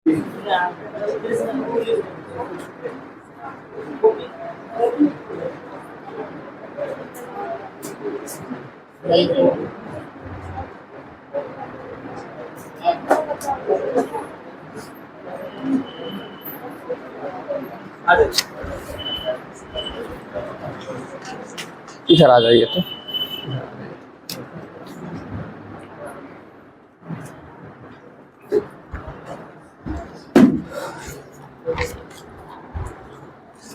इधर आ जाइए तो।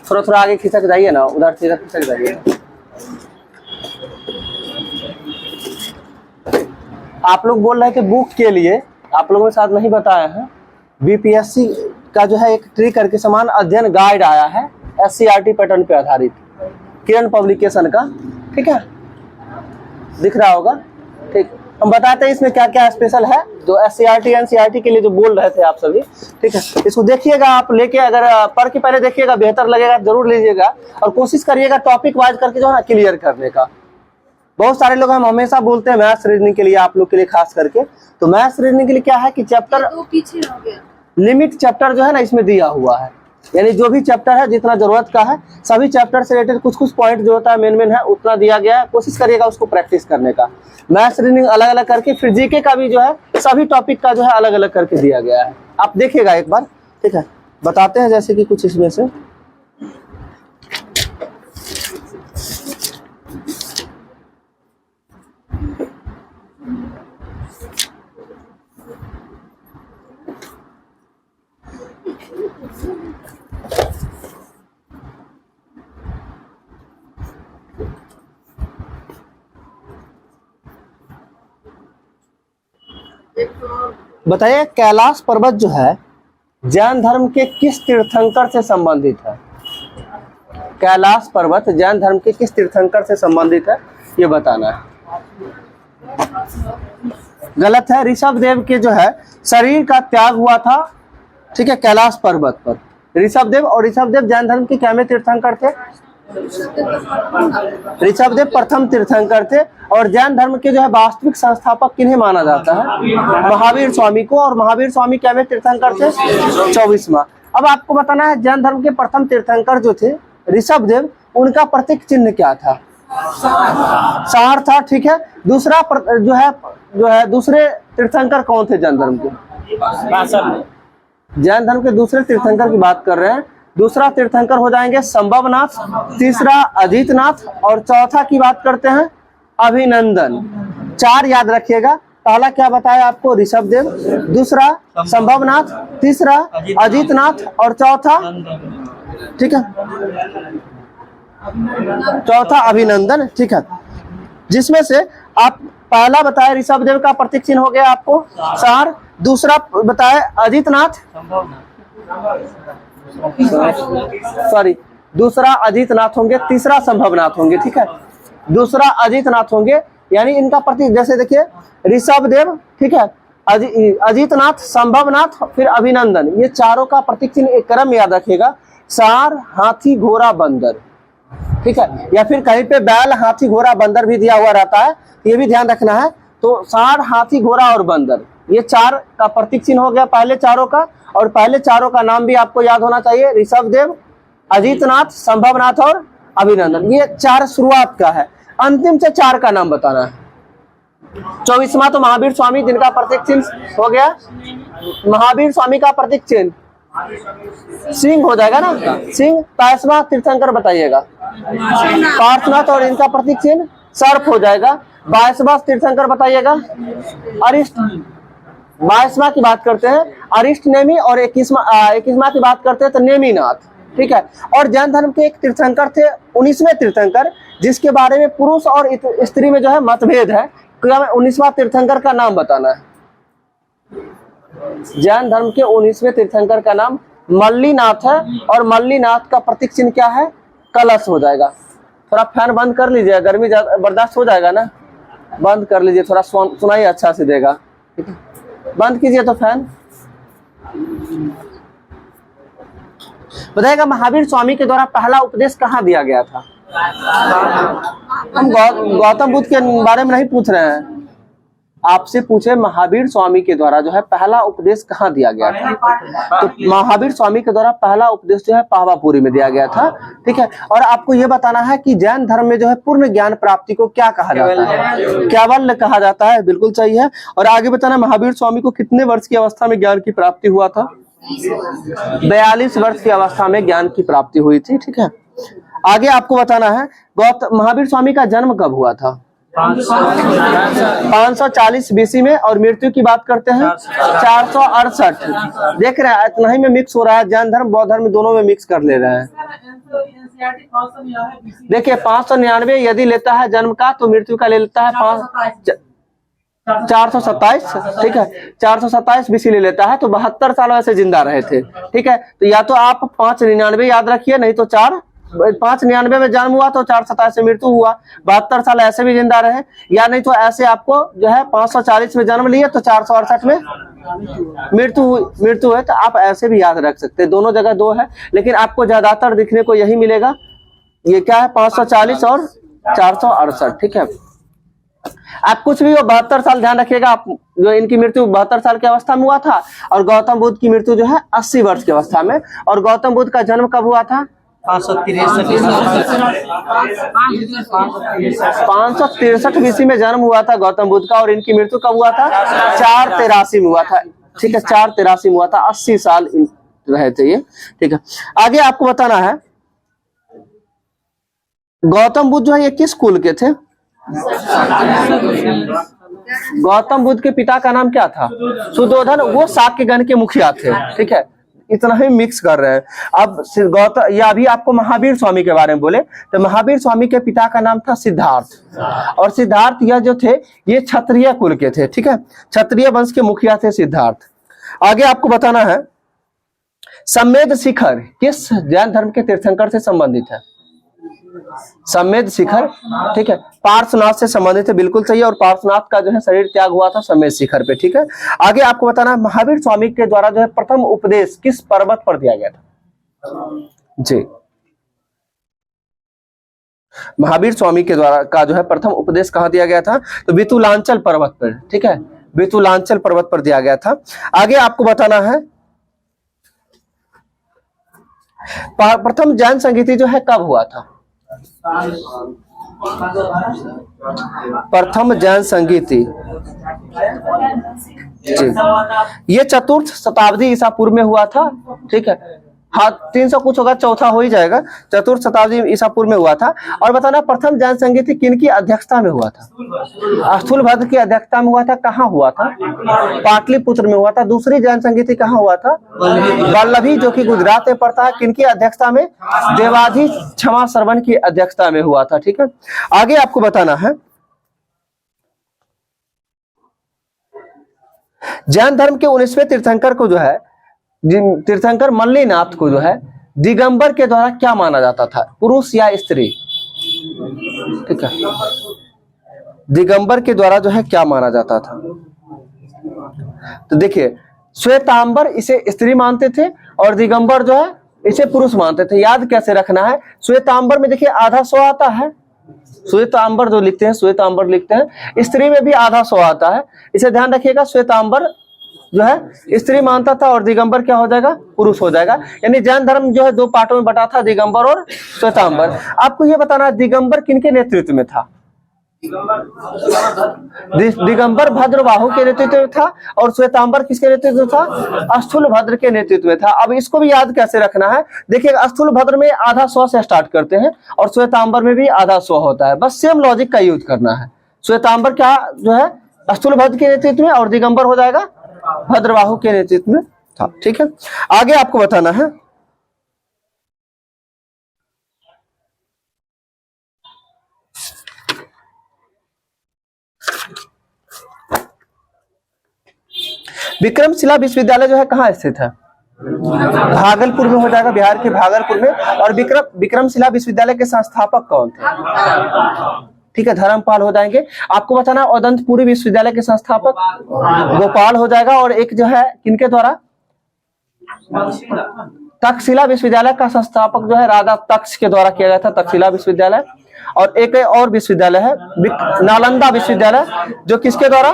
थोड़ा थोड़ा आगे खिसक जाइए ना, उधर से इधर खिसक जाइए। आप लोग बोल रहे हैं कि बुक के लिए आप लोगों के साथ नहीं बताया है, बीपीएससी का जो है एक ट्री करके समान अध्ययन गाइड आया है एससीईआरटी पैटर्न पे आधारित, किरण पब्लिकेशन का। ठीक है, दिख रहा होगा। ठीक, हम बताते हैं इसमें क्या क्या स्पेशल है जो एससीईआरटी एनसीईआरटी के लिए जो बोल रहे थे आप सभी। ठीक है, इसको देखिएगा आप लेके, अगर पढ़ के पहले देखिएगा बेहतर लगेगा जरूर लीजिएगा, और कोशिश करिएगा टॉपिक वाइज करके जो है ना क्लियर करने का। बहुत सारे लोग हम हमेशा बोलते हैं मैथ्स रीजनिंग के लिए, आप लोग के लिए खास करके, तो मैथ्स रीजनिंग के लिए क्या है कि चैप्टर पीछे हो गया, लिमिट चैप्टर जो है ना इसमें दिया हुआ है, यानी जो भी चैप्टर है जितना जरूरत का है सभी चैप्टर से रिलेटेड कुछ कुछ पॉइंट जो होता है मेन है उतना दिया गया है। कोशिश करिएगा उसको प्रैक्टिस करने का। मैथ्स रीजनिंग अलग अलग करके, फिर जीके का भी जो है सभी टॉपिक का जो है अलग अलग करके दिया गया है, आप देखिएगा एक बार। ठीक है, बताते हैं जैसे कि कुछ इसमें से। बताइए कैलाश पर्वत जो है जैन धर्म के किस तीर्थंकर से संबंधित है? कैलाश पर्वत जैन धर्म के किस तीर्थंकर से संबंधित है ये बताना है। गलत है, ऋषभ देव के जो है शरीर का त्याग हुआ था। ठीक है, कैलाश पर्वत पर ऋषभ देव, और ऋषभ देव जैन धर्म के क्या में तीर्थंकर थे? ऋषभ देव प्रथम तीर्थंकर थे। और जैन धर्म के जो है वास्तविक संस्थापक किन्हें माना जाता है? महावीर स्वामी को। और महावीर स्वामी क्या में तीर्थंकर थे? 24वां। अब आपको बताना है जैन धर्म के प्रथम तीर्थंकर जो थे ऋषभ देव, उनका प्रतीक चिन्ह क्या था? सार था। ठीक है, दूसरा जो है दूसरे तीर्थंकर कौन थे जैन धर्म के? जैन धर्म के दूसरे तीर्थंकर की बात कर रहे हैं। दूसरा तीर्थंकर हो जाएंगे संभवनाथ, तीसरा अजितनाथ, और चौथा की बात करते हैं अभिनंदन। 4 याद रखिएगा। पहला क्या बताया आपको? ऋषभ देव, दूसरा संभवनाथ, तीसरा अजितनाथ, और चौथा, ठीक है, चौथा अभिनंदन। ठीक है, जिसमें से आप पहला बताया ऋषभ देव का प्रतीक चिन्ह हो गया आपको सार, दूसरा बताया अजितनाथ, सॉरी दूसरा अजितनाथ होंगे, तीसरा संभवनाथ होंगे। ठीक है, दूसरा अजितनाथ होंगे, यानी इनका प्रतीक जैसे देखिए ऋषभ देव, ठीक है, अजितनाथ, संभवनाथ, फिर अभिनंदन, ये चारों का प्रतीक चिन्ह एक क्रम याद रखिएगा, सार, हाथी, घोड़ा, बंदर। ठीक है, या फिर कहीं पे बैल, हाथी, घोड़ा, बंदर भी दिया हुआ रहता है, ये भी ध्यान रखना है। तो सार, हाथी, घोड़ा और बंदर, ये 4 का प्रतीक चिन्ह हो गया पहले चारों का। और पहले चारों का नाम भी आपको याद होना चाहिए, ऋषभ देव, अजितनाथ, संभवनाथ और अभिनंदन। ये 4 शुरुआत का है, अंतिम से 4 का नाम बताना है। 24वां तो महावीर स्वामी, जिनका प्रतीक चिन्ह हो गया महावीर स्वामी का प्रतीक चिन्ह सिंह हो जाएगा ना, सिंह। 22वां तीर्थंकर बताइएगा पार्थनाथ, और इनका प्रतीक चिन्ह सर्प हो जाएगा। 22वां तीर्थंकर बताइएगा अरिष्ट। 22वां की बात करते हैं अरिष्ट नेमी, और 21वां की बात करते हैं तो नेमीनाथ। ठीक है, और जैन धर्म के एक तीर्थंकर थे 19वें तीर्थंकर, जिसके बारे में पुरुष और स्त्री में जो है मतभेद है। 19वां तीर्थंकर का नाम बताना है। जैन धर्म के 19वें तीर्थंकर का नाम मल्लीनाथ है, और मल्लीनाथ का प्रतीक चिन्ह क्या है? कलश हो जाएगा। थोड़ा फैन बंद कर लीजिए, गर्मी बर्दाश्त हो जाएगा ना, बंद कर लीजिए, थोड़ा सुनाई अच्छा से देगा। ठीक है, बंद कीजिए तो फैन। बताइएगा महावीर स्वामी के द्वारा पहला उपदेश कहाँ दिया गया था? हम गौतम बुद्ध के बारे में नहीं पूछ रहे हैं, आपसे पूछे महावीर स्वामी के द्वारा जो है पहला उपदेश कहाँ दिया गया था, तो महावीर स्वामी के द्वारा पहला उपदेश जो है पावापुरी में दिया गया था। ठीक है, और आपको ये बताना है कि जैन धर्म में जो है पूर्ण ज्ञान प्राप्ति को क्या कहा जाता है, केवल कहा जाता है। बिल्कुल सही है। और आगे बताना, महावीर स्वामी को कितने वर्ष की अवस्था में ज्ञान की प्राप्ति हुआ था? 42 वर्ष की अवस्था में ज्ञान की प्राप्ति हुई थी। ठीक है, आगे आपको बताना है महावीर स्वामी का जन्म कब हुआ था? 540 बीसी में, और मृत्यु की बात करते हैं 468। देख रहे हैं इतना ही में मिक्स हो रहा है, जैन धर्म बौद्ध धर्म दोनों में मिक्स कर ले रहे हैं। देखिए 599 यदि लेता है जन्म का, तो मृत्यु का ले लेता है 427। ठीक है, 427 बीसी ले लेता है, तो 72 साल वैसे जिंदा रहे थे। ठीक है, तो या तो आप 599 याद रखिए, नहीं तो 599 में जन्म हुआ तो 427 में मृत्यु हुआ, 72 साल ऐसे भी जिंदा रहे, या नहीं तो ऐसे आपको जो है 540 में जन्म लिए तो 468 में मृत्यु है, तो आप ऐसे भी याद रख सकते हैं। दोनों जगह 2 है, लेकिन आपको ज्यादातर दिखने को यही मिलेगा। ये क्या है, 540 और 468। ठीक है, आप कुछ भी हो 72 साल ध्यान रखिएगा। आप जो इनकी मृत्यु 72 साल की अवस्था में हुआ था, और गौतम बुद्ध की मृत्यु जो है 80 वर्ष की अवस्था में। और गौतम बुद्ध का जन्म कब हुआ था? 563 बीसी में जन्म हुआ था गौतम बुद्ध का, और इनकी मृत्यु कब हुआ था? 483 में हुआ था। ठीक है, 483 में हुआ था, 80 साल रहे थे ये। ठीक है, आगे आपको बताना है गौतम बुद्ध जो है ये किस कुल के थे? गौतम बुद्ध के पिता का नाम क्या था? सुद्धोधन। वो शाक्यगण के मुखिया थे। ठीक है, इतना ही मिक्स कर रहे हैं। अब गौतम, या अभी आपको महावीर स्वामी के बारे में बोले, तो महावीर स्वामी के पिता का नाम था सिद्धार्थ, और सिद्धार्थ यह जो थे ये क्षत्रिय कुल के थे। ठीक है, क्षत्रिय वंश के मुखिया थे सिद्धार्थ। आगे आपको बताना है सम्मेद शिखर किस जैन धर्म के तीर्थंकर से संबंधित है? सम्मेद शिखर, ठीक है, पार्श्वनाथ से संबंधित है। बिल्कुल सही है, और पार्श्वनाथ का जो है शरीर त्याग हुआ था सम्मेद शिखर पे। ठीक है, आगे आपको बताना है महावीर स्वामी के द्वारा जो है प्रथम उपदेश किस पर्वत पर दिया गया था? जी, महावीर स्वामी के द्वारा का जो है प्रथम उपदेश कहाँ दिया गया था? तो वितुलांचल पर्वत पर। ठीक है, वितुलांचल पर्वत पर दिया गया था। आगे आपको बताना है प्रथम जैन संगीति जो है कब हुआ था? प्रथम जैन संगीति ये 4th शताब्दी ईसा पूर्व में हुआ था। ठीक है, हाँ 300 कुछ होगा, चौथा हो ही जाएगा। 4th शताब्दी ईसा पूर्व में हुआ था। और बताना प्रथम जैन संगीति किनकी अध्यक्षता में हुआ था? स्थूलभद्र की अध्यक्षता में हुआ था। कहाँ हुआ था? पाटलिपुत्र में हुआ था। दूसरी जैन संगीति कहाँ हुआ था? वल्लभी, जो कि गुजरात में पड़ता है। किनकी अध्यक्षता में? देवाधि क्षमा श्रवण की अध्यक्षता में हुआ था। ठीक है, आगे आपको बताना है जैन धर्म के 19वें तीर्थंकर को जो है तीर्थंकर मल्लीनाथ को जो है दिगंबर के द्वारा क्या माना जाता था? पुरुष या स्त्री? ठीक है, दिगंबर के द्वारा जो है क्या माना जाता था? तो देखिए श्वेतांबर इसे स्त्री मानते थे, और दिगंबर जो है इसे पुरुष मानते थे। याद कैसे रखना है? श्वेतांबर में देखिए आधा सौ आता है, श्वेतांबर जो लिखते हैं श्वेतांबर लिखते हैं। स्त्री में भी आधा सौ आता है, इसे ध्यान रखिएगा। श्वेतांबर जो है स्त्री मानता था, और दिगंबर क्या हो जाएगा? पुरुष हो जाएगा। यानी जैन धर्म जो है 2 पार्टों में बटा था, दिगंबर और श्वेतांबर। आपको यह बताना है दिगंबर किनके नेतृत्व में था? दिगंबर भद्रबाहु के नेतृत्व में था, और श्वेतांबर किसके नेतृत्व में था? स्थूलभद्र के नेतृत्व में था। अब इसको भी याद कैसे रखना है? देखिए स्थूलभद्र में आधा सौ से स्टार्ट करते हैं, और श्वेतांबर में भी आधा सौ होता है। बस सेम लॉजिक का यूज करना है। श्वेतांबर क्या जो है स्थूलभद्र के नेतृत्व में, और दिगंबर हो जाएगा भद्रबाहु के नेतृत्व में था। ठीक है, आगे आपको बताना है विक्रमशिला विश्वविद्यालय जो है कहाँ स्थित है? भागलपुर में हो जाएगा, बिहार के भागलपुर में। और विक्रमशिला विश्वविद्यालय के संस्थापक कौन थे? ठीक है, धर्मपाल हो जाएंगे। आपको बताना औदंतपुरी विश्वविद्यालय के संस्थापक गोपाल हो जाएगा। और एक जो है किनके द्वारा? तक्षशिला विश्वविद्यालय का संस्थापक जो है राजा तक्ष के द्वारा किया गया था, तक्षशिला विश्वविद्यालय। और एक और विश्वविद्यालय है नालंदा विश्वविद्यालय, जो किसके द्वारा,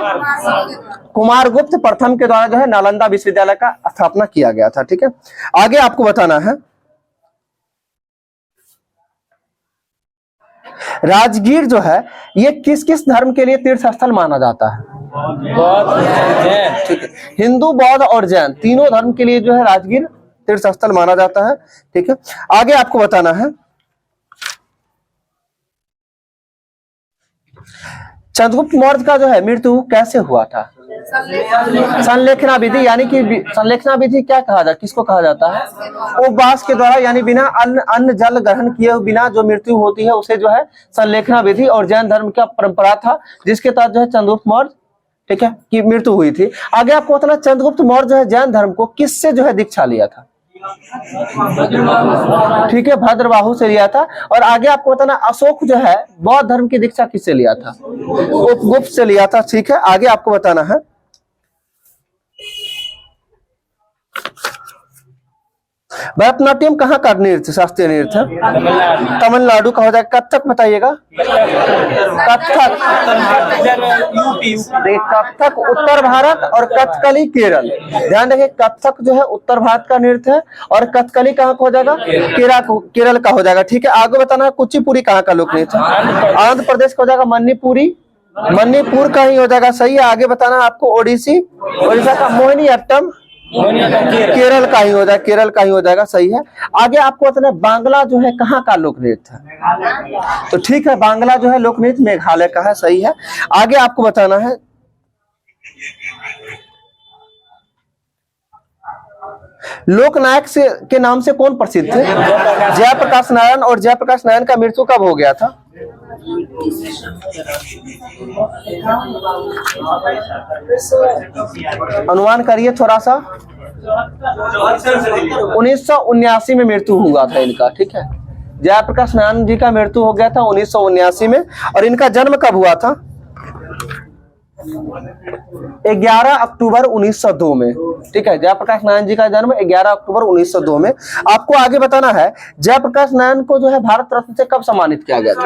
कुमारगुप्त प्रथम के द्वारा जो है नालंदा विश्वविद्यालय का स्थापना किया गया था। ठीक है, आगे आपको बताना है राजगीर जो है ये किस किस धर्म के लिए तीर्थ स्थल माना जाता है? ठीक है, हिंदू, बौद्ध और जैन तीनों धर्म के लिए जो है राजगीर तीर्थ स्थल माना जाता है। ठीक है, आगे आपको बताना है चंद्रगुप्त मौर्य का जो है मृत्यु कैसे हुआ था? संलेखना विधि, यानी कि संलेखना विधि क्या कहा जाता, किसको कहा जाता है? उपवास के द्वारा, यानी बिना अन्न जल ग्रहण किए बिना जो मृत्यु होती है उसे जो है संलेखना विधि, और जैन धर्म का परंपरा था जिसके तहत जो है चंद्रगुप्त मौर्य, ठीक है, की मृत्यु हुई थी। आगे आपको बताना चंद्रगुप्त मौर्य जो है जैन धर्म को किससे जो है दीक्षा लिया था? ठीक है, भद्रबाहु से लिया था। और आगे आपको बताना अशोक जो है बौद्ध धर्म की दीक्षा किससे लिया था? उपगुप्त से लिया था। ठीक है, आगे आपको बताना है भरतनाट्यम कहाँ का नृत्य, शास्त्रीय नृत्य? तमिलनाडु का हो जाएगा। कथक बताइएगा। कथक, कथक उत्तर भारत और कथकली केरल। ध्यान रखिए, कथक जो है उत्तर भारत का नृत्य है और कथकली कहाँ का हो जाएगा? केरल का हो जाएगा। ठीक है, आगे बताना है कुचिपुड़ी कहाँ का लोक नृत्य है? आंध्र प्रदेश का हो जाएगा। मणिपुरी, मणिपुर का ही हो जाएगा। सही है, आगे बताना है आपको ओडिसी, ओडिशा का। मोहिनीअट्टम केरल का ही हो जाएगा, केरल का ही हो जाएगा। सही है, आगे आपको बताना बांग्ला जो है कहाँ का लोक नृत्य है? तो ठीक है, बांग्ला जो है लोक नृत्य मेघालय का है। सही है, आगे आपको बताना है लोकनायक से के नाम से कौन प्रसिद्ध थे? जयप्रकाश नारायण। और जयप्रकाश नारायण का मृत्यु कब हो गया था? अनुमान करिए थोड़ा सा। 1979 में मृत्यु हुआ था इनका। ठीक है, जयप्रकाश नारायण जी का मृत्यु हो गया था 1979 में। और इनका जन्म कब हुआ था? 11 अक्टूबर 1902 में। ठीक है, जयप्रकाश नारायण जी का जन्म 11 अक्टूबर 1902 में। आपको आगे बताना है जयप्रकाश नारायण को जो है भारत रत्न से कब सम्मानित किया गया था?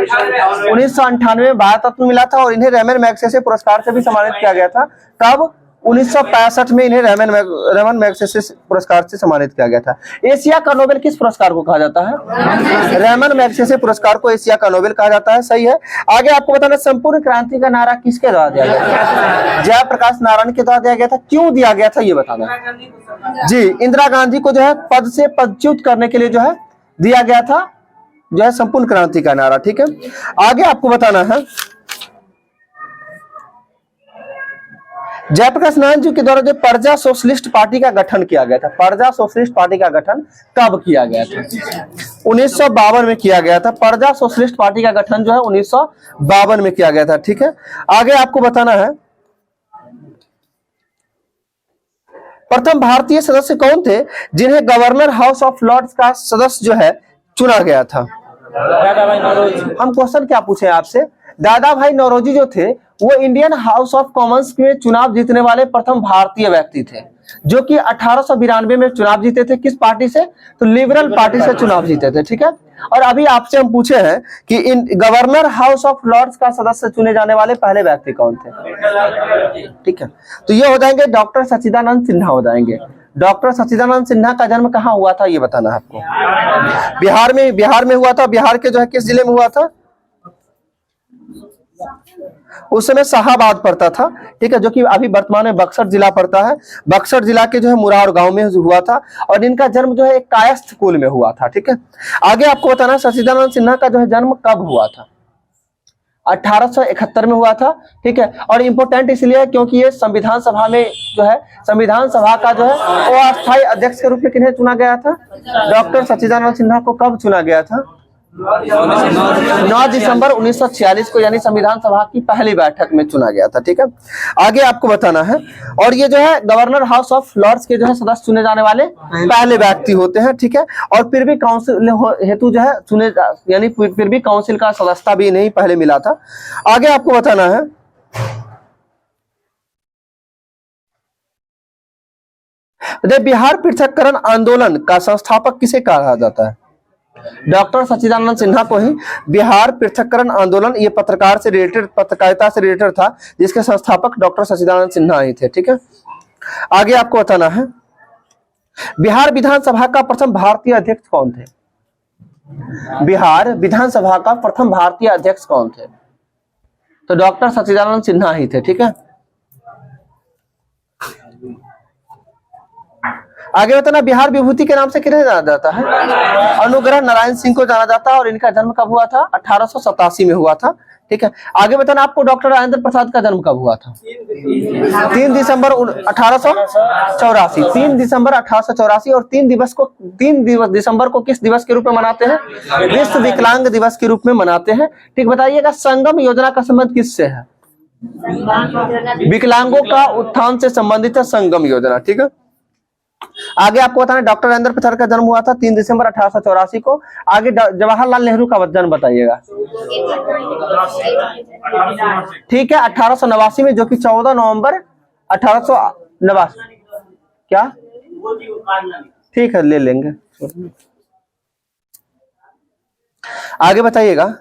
1998 में भारत रत्न मिला था और इन्हें रैमन मैग्सेसे पुरस्कार से भी सम्मानित किया गया था। कब? 1965 में इन्हें रैमन मैग्सेसे पुरस्कार से सम्मानित किया गया था। एशिया का नोबेल किस पुरस्कार को कहा जाता है? रैमन मैग्सेसे पुरस्कार को एशिया का नोबेल कहा जाता है। सही है, आगे आपको बताना संपूर्ण क्रांति का नारा किसके द्वारा दिया गया? जयप्रकाश नारायण के द्वारा दिया गया था। क्यों दिया गया था ये बताना जी। इंदिरा गांधी को जो है पद से पदच्युत करने के लिए जो है दिया गया था जो है संपूर्ण क्रांति का नारा। ठीक है, आगे आपको बताना है जयप्रकाश नारायण जी के द्वारा जो प्रजा सोशलिस्ट पार्टी का गठन किया गया था। प्रजा सोशलिस्ट पार्टी का गठन कब किया गया था? 1952 में किया गया था। प्रजा सोशलिस्ट पार्टी का गठन जो है 1952 में किया गया था। ठीक है, आगे आपको बताना है प्रथम भारतीय सदस्य कौन थे जिन्हें गवर्नर हाउस ऑफ लॉर्ड्स का सदस्य जो है चुना गया था? हम क्वेश्चन क्या पूछे आपसे? दादा भाई नौरोजी जो थे वो इंडियन हाउस ऑफ कॉमन्स में चुनाव जीतने वाले प्रथम भारतीय व्यक्ति थे, जो कि 1892 में चुनाव जीते थे। किस पार्टी से? तो लिबरल पार्टी से चुनाव जीते थे। ठीक है, और अभी आपसे हम पूछे हैं कि इन गवर्नर हाउस ऑफ लॉर्ड्स का सदस्य चुने जाने वाले पहले व्यक्ति कौन थे? ठीक है, तो ये हो जाएंगे डॉक्टर सच्चिदानंद सिन्हा हो जाएंगे। डॉक्टर सच्चिदानंद सिन्हा का जन्म कहाँ हुआ था ये बताना है आपको। बिहार में हुआ था। बिहार के जो है किस जिले में हुआ था? उस समय शाहाबाद पड़ता था। ठीक है, जो कि अभी वर्तमान में बक्सर जिला पड़ता है। बक्सर जिला के जो है मुरार गांव में हुआ था और इनका जन्म जो है एक कायस्थ कुल में हुआ था। ठीक है, आगे आपको बताना सच्चिदानंद सिन्हा का जो है जन्म कब हुआ था? 1871 में हुआ था। ठीक है, और इम्पोर्टेंट इसलिए है क्योंकि ये संविधान सभा में जो है संविधान सभा का जो है वो अस्थायी अध्यक्ष के रूप में किन्हें चुना गया था? डॉक्टर सच्चिदानंद सिन्हा को कब चुना गया था? 9 दिसंबर 1946 को, यानी संविधान सभा की पहली बैठक में चुना गया था। ठीक है, आगे आपको बताना है और ये जो है गवर्नर हाउस ऑफ लॉर्ड्स के जो है सदस्य चुने जाने वाले पहले व्यक्ति होते हैं। ठीक है, और फिर भी काउंसिल हेतु जो है चुने, यानी फिर भी काउंसिल का सदस्यता भी नहीं पहले मिला था। आगे आपको बताना है बिहार पृथक्करण आंदोलन का संस्थापक किसे कहा जाता है? डॉक्टर सच्चिदानंद सिन्हा को ही बिहार पृथक्करण आंदोलन, ये पत्रकार से रिलेटेड, पत्रकारिता से रिलेटेड था, जिसके संस्थापक डॉक्टर सच्चिदानंद सिन्हा ही थे। ठीक है, आगे आपको बताना है बिहार विधानसभा का प्रथम भारतीय अध्यक्ष कौन थे? बिहार विधानसभा का प्रथम भारतीय अध्यक्ष कौन थे? तो डॉक्टर सच्चिदानंद सिन्हा ही थे। ठीक है, आगे बताना बिहार विभूति के नाम से किन्हें जाना जाता है? अनुग्रह नारायण सिंह को जाना जाता है, और इनका जन्म कब हुआ था? 1887 में हुआ था। ठीक है, आगे बताना आपको डॉक्टर राजेंद्र प्रसाद का जन्म कब हुआ था? 3 दिसंबर 1884। 3 दिसंबर 1884। और 3 दिसंबर को किस दिवस के रूप में मनाते हैं? विश्व विकलांग दिवस के रूप में मनाते हैं। ठीक, बताइएगा संगम योजना का संबंध किससे है? विकलांगों का उत्थान से संबंधित है संगम योजना। ठीक है, आगे आपको बताना डॉक्टर राजेंद्र प्रसाद का जन्म हुआ था 3 दिसंबर 1884 को। आगे जवाहरलाल नेहरू का जन्म बताइएगा। ठीक है, 1889 में, जो कि 14 नवंबर 1889। क्या? ठीक है, ले लेंगे। आगे बताइएगा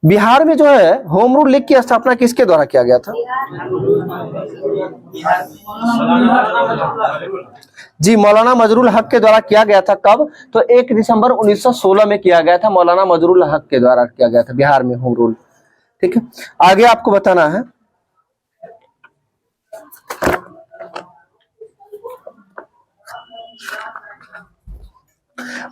बिहार में जो है होम रूल लीग की स्थापना किसके द्वारा किया गया था? जी, मौलाना मजरूल हक के द्वारा किया गया था। कब? तो 1 दिसंबर 1916 में किया गया था, मौलाना मजरूल हक के द्वारा किया गया था बिहार में होम रूल। ठीक है, आगे आपको बताना है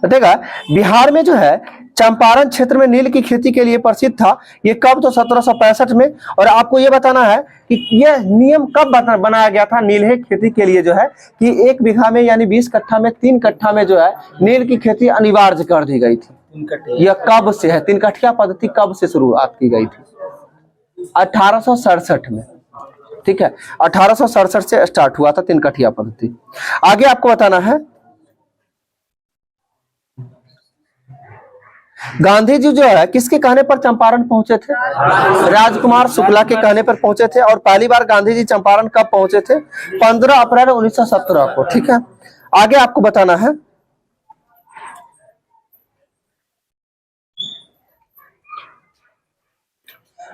बताएगा बिहार में जो है चंपारण क्षेत्र में नील की खेती के लिए प्रसिद्ध था। ये कब? तो 1765 में। और आपको ये बताना है कि यह नियम कब बनाया गया था नील खेती के लिए, जो है कि 1 बीघा में यानी 20 कट्ठा में 3 कट्ठा में जो है नील की खेती अनिवार्य कर दी गई थी। यह कब से है? 3 कट्ठिया पद्धति कब से शुरुआत की गई थी? 1867 में। ठीक है, 1867 से स्टार्ट हुआ था 3 कट्ठिया पद्धति। आगे आपको बताना है गांधी जी जो है किसके कहने पर चंपारण पहुंचे थे? राजकुमार शुक्ला के कहने पर पहुंचे थे। और पहली बार गांधी जी चंपारण कब पहुंचे थे? 15 अप्रैल 1917 को। ठीक है, आगे आपको बताना है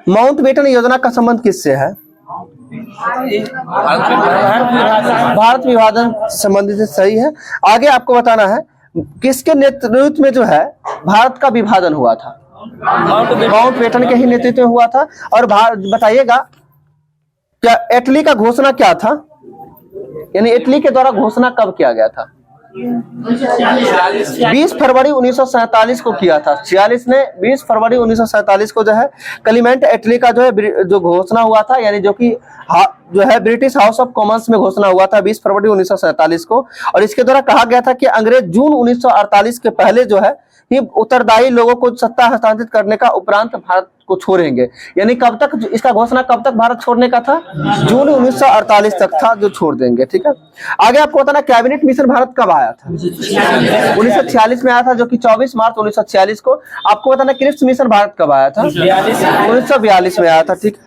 माउंटबेटन योजना का संबंध किससे है? भारत विभाजन संबंधित सही है। आगे आपको बताना है किसके नेतृत्व में जो है भारत का विभाजन हुआ था? माउंटबेटन के ही नेतृत्व में हुआ था। और बताइएगा क्या इटली का घोषणा क्या था? यानी इटली के द्वारा घोषणा कब किया गया था? 20 फरवरी 1947 को किया था। 46 ने 20 फरवरी 1947 को जो है क्लीमेंट इटली का जो है जो घोषणा हुआ था, यानी जो कि जो है ब्रिटिश हाउस ऑफ कॉमन्स में घोषणा हुआ था 20 फरवरी 1947 को। और इसके द्वारा कहा गया था कि अंग्रेज जून 1948 के पहले जो है ही उत्तरदायी लोगों को सत्ता हस्तांतरित करने का उपरांत भारत को छोड़ेंगे। यानी कब तक इसका घोषणा, कब तक भारत छोड़ने का था? जून 1948 तक था जो छोड़ देंगे। ठीक है, आगे आपको बताना कैबिनेट मिशन भारत कब आया था? 1946 में आया था, जो कि 24 मार्च 1946 को। आपको बताना क्रिप्स मिशन भारत कब आया था? 1942 में आया था। ठीक है,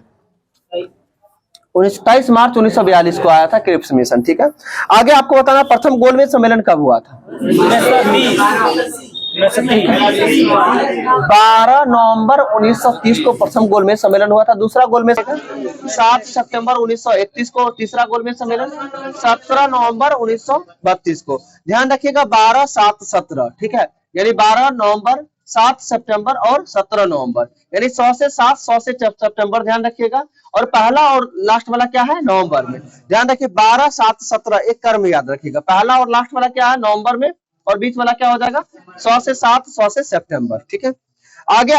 23 मार्च 1942 को आया था क्रिप्स मिशन। ठीक है, आगे आपको बताना प्रथम गोलमेज सम्मेलन कब हुआ था? 12 नवंबर 1930 को प्रथम गोलमेज सम्मेलन हुआ था। दूसरा गोलमेज 7 सितंबर 1931 को। तीसरा गोलमेज सम्मेलन 17 नवंबर 1932 को। ध्यान रखिएगा 12, 7, 17। ठीक है, यानी 12 नवंबर, 7 सितंबर और 17 नवंबर, यानी 100 से 7, 100 से सितंबर। ध्यान रखिएगा। और पहला और लास्ट वाला क्या है? नवंबर में। ध्यान रखिए 12, 7, 17 एक क्रम याद रखिएगा। पहला और लास्ट वाला क्या है? नवंबर में। और बीच वाला क्या हो जाएगा? 100 से 7, 100 से सितंबर। ठीक है, आगे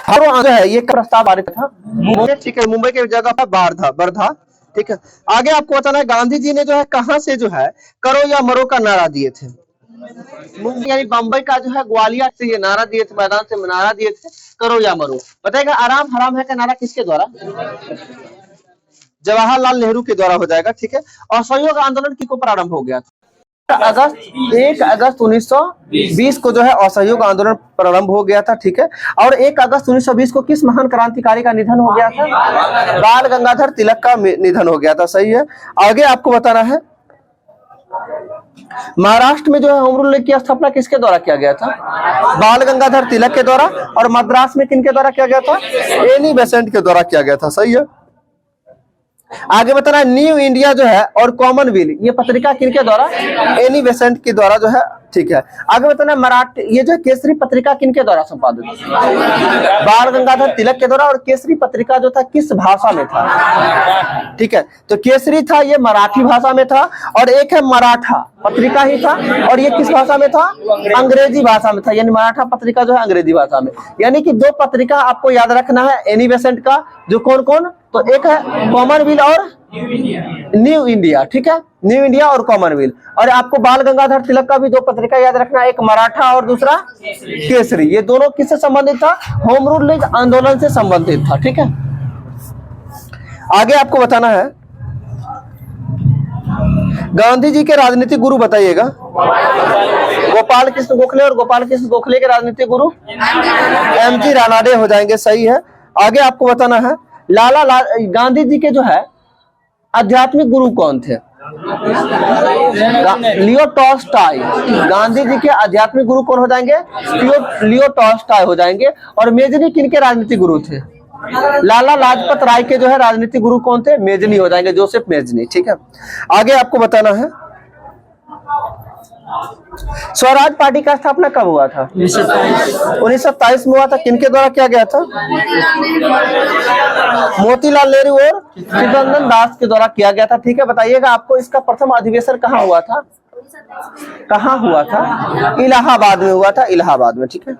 जो है ये प्रस्ताव पारित था मुंबई। ठीक है, मुंबई की जगह पर वर्धा। ठीक है, आगे आपको बताना है गांधी जी ने जो है कहां से जो है करो या मरो का नारा दिए थे? मुंबई यानी बंबई का जो है ग्वालियर से ये नारा दिए थे, मैदान से नारा दिए थे करो या मरो। बताएगा आराम हराम है का नारा किसके द्वारा? जवाहरलाल नेहरू के द्वारा हो जाएगा। ठीक है, असहयोग आंदोलन की को प्रारंभ हो गया था? 1 अगस्त 1920 को जो है असहयोग आंदोलन प्रारंभ हो गया था, ठीक है। और 1 अगस्त 1920 को किस महान क्रांतिकारी का निधन हो गया था? बाल गंगाधर तिलक का निधन हो गया था, सही है। आगे आपको बताना है, महाराष्ट्र में जो है होम रूल लीग की स्थापना किसके द्वारा किया गया था? बाल गंगाधर तिलक के द्वारा। और मद्रास में किनके द्वारा किया गया था? एनी बेसेंट के द्वारा किया गया था, सही है। आगे बताना है, न्यू इंडिया जो है और कॉमनवेल्थ, ये पत्रिका किनके द्वारा? एनी बेसेंट के द्वारा जो है, ठीक है। आगे बताना है, मराठी, ये जो केसरी पत्रिका किनके द्वारा संपादित? बाल गंगाधर तिलक के द्वारा। और केसरी पत्रिका जो था किस भाषा में था? ठीक है, तो केसरी था ये मराठी भाषा में था, और एक है मराठा पत्रिका ही था, और ये किस भाषा में था? अंग्रेजी भाषा में था, यानी मराठा पत्रिका जो है अंग्रेजी भाषा में। यानी कि 2 पत्रिका आपको याद रखना है एनी बेसेंट का, जो कौन कौन? तो एक है कॉमनवेल्थ और न्यू इंडिया, ठीक है, न्यू इंडिया और कॉमनवेल्थ। और आपको बाल गंगाधर तिलक का भी 2 पत्रिका याद रखना, एक मराठा और दूसरा केसरी। ये दोनों किससे संबंधित था? होम रूल लीग आंदोलन से संबंधित था, ठीक है। आगे आपको बताना है, गांधी जी के राजनीतिक गुरु बताइएगा। गोपाल कृष्ण गोखले, और गोपाल कृष्ण गोखले के राजनीतिक गुरु एमजी रानाडे हो जाएंगे, सही है। आगे आपको बताना है, गांधी जी के जो है आध्यात्मिक गुरु कौन थे? Leo Tolstoy. गांधी जी के आध्यात्मिक गुरु कौन हो जाएंगे? लियो टॉल्स्टॉय हो जाएंगे। और मेजनी किनके राजनीतिक गुरु थे? लाला लाजपत राय के जो है राजनीतिक गुरु कौन थे? मेजनी हो जाएंगे, जोसेफ मेजनी, ठीक है। आगे आपको बताना है, स्वराज पार्टी का स्थापना कब हुआ था? 1927 में हुआ था। किनके द्वारा किया गया था? मोतीलाल नेहरू और चिदंबरम दास के द्वारा किया गया था, ठीक है। बताइएगा आपको इसका प्रथम अधिवेशन कहाँ हुआ था? कहाँ हुआ था? इलाहाबाद में हुआ था, इलाहाबाद में, ठीक है।